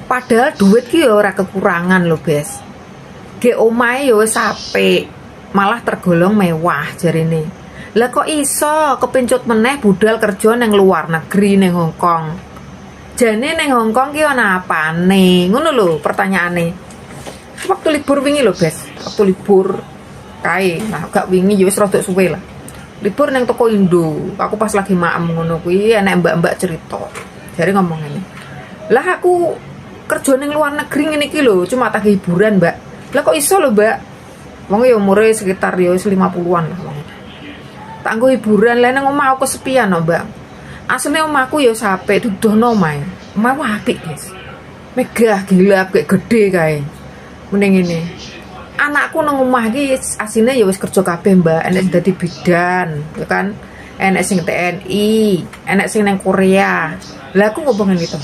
Padahal duit ki ya ora kekurangan lho, Bes. Ge omahe ya wis apik, malah tergolong mewah jarine. Lah kok iso kepincut meneh budal kerja ning luar negeri ning Hong Kong. Jane ning Hong Kong ki ana apane? Ngono lho pertanyaane. Waktu libur wingi lho, Bes. Waktu libur kae, nah gak wingi ya wis rada suwe lah. Libur nang toko Indo. Aku pas lagi maem ngono kuwi enek mbak-mbak cerita. Jare ngomong ngene. Lah aku kerja ning luar negeri ngene iki lho, cuma tak hiburan, Mbak. Lah kok iso lho, Mbak? Wong ya umure sekitar ya 50-an lah wong. Tak nggo hiburan lah nang omah aku kesepian lho, Mbak. Asline omahku ya sampe dudono omahe. Omah apik, guys. Megah gila kayak gede kae. Mending ini. Anakku nang omah iki asine ya wis kerja kabeh, Mbak. Enek sing dadi bidan, ya kan? Enek sing TNI, enek sing nang Korea. Lah aku ngomong gitu.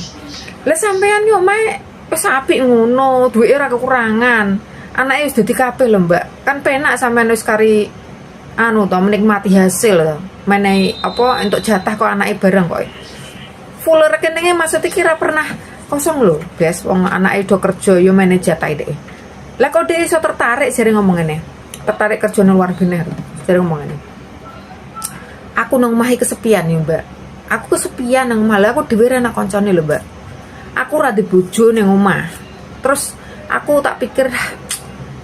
Lah sampean yo mek wis apik ngono, duwike ora kekurangan. Anake wis dadi kabeh lho, Mbak. Kan penak sampean wis kari anu to menikmati hasil to. Menehi apa entuk jatah kok anake bareng kok. Full rekeningnya maksudnya kira pernah kosong lho, guys. Wong anake do kerja yo meneh jatah dhek. Lah kok dhek iso tertarik jare ngomong ngene. Tertarik kerja nang luar negeri jare ngomong ngene. Aku nang omah kesepian yo, Mbak. Aku kesepian nang omah, aku dhewe ana kancane lho, Mbak. Aku ora di bojo ning omah. Terus aku tak pikir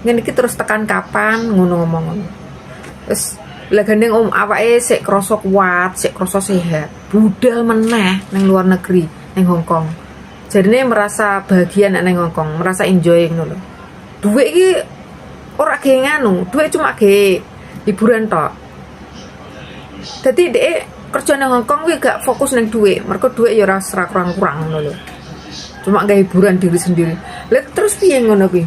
ngene iki terus tekan kapan ngono ngomong ngono. Terus lah gandeng awake sik krasa kuat, sik krasa sehat. Budal meneh ning luar negeri, ning Hong Kong. Jadinya merasa bahagia nek ning Hong Kong, merasa enjoy ngono lho. Duit iki ora ge nganu, duit cuma ge hiburan tok. Dadi dhek kerja ning Hong Kong kuwi gak fokus ning duit, mergo duit ya ora kurang-kurang ngono lho. Cuma gak hiburan diri sendiri. Lah terus piye ngono kuwi?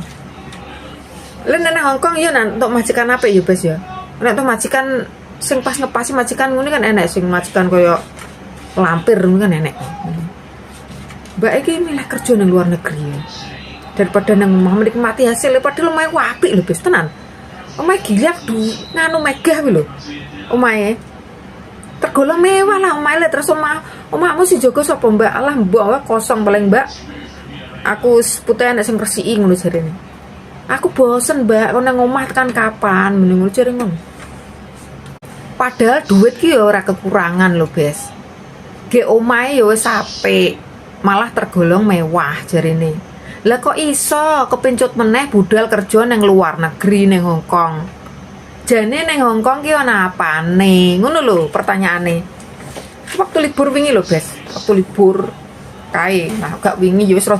Lah nang Hong Kong ya untuk majikan apa ya, Bes ya? Nek tuh majikan sing pas ngepasi majikan ngene kan enek sing majikan koyo lampir kan enek. Mbak iki milih kerja nang luar negeri ya. Daripada nang omah menikmati hasil padahal omahe apik lho, Bes, tenan. Omahe gila nganu megah kuwi lho. Omahe tergolong mewah lah omahe terus omahmu si Joko sapa, Mbak? Alah mbok kosong paling, Mbak. Aku putih enek sing resiki ngono jarene. Aku bosen, Mbak, kok nang omah tekan kapan mending jare ngono. Padahal duit ki ya ora kekurangan lho, Bes. Ge omahe ya wis apik, malah tergolong mewah jarene. Lah kok iso kepincut meneh budal kerja nang luar negeri ning Hong Kong. Jane ning Hong Kong ki ana apane? Ngono lho pertanyaane. Waktu libur wingi lho, Bes. Waktu libur kae, nah gak wingi ya wis rada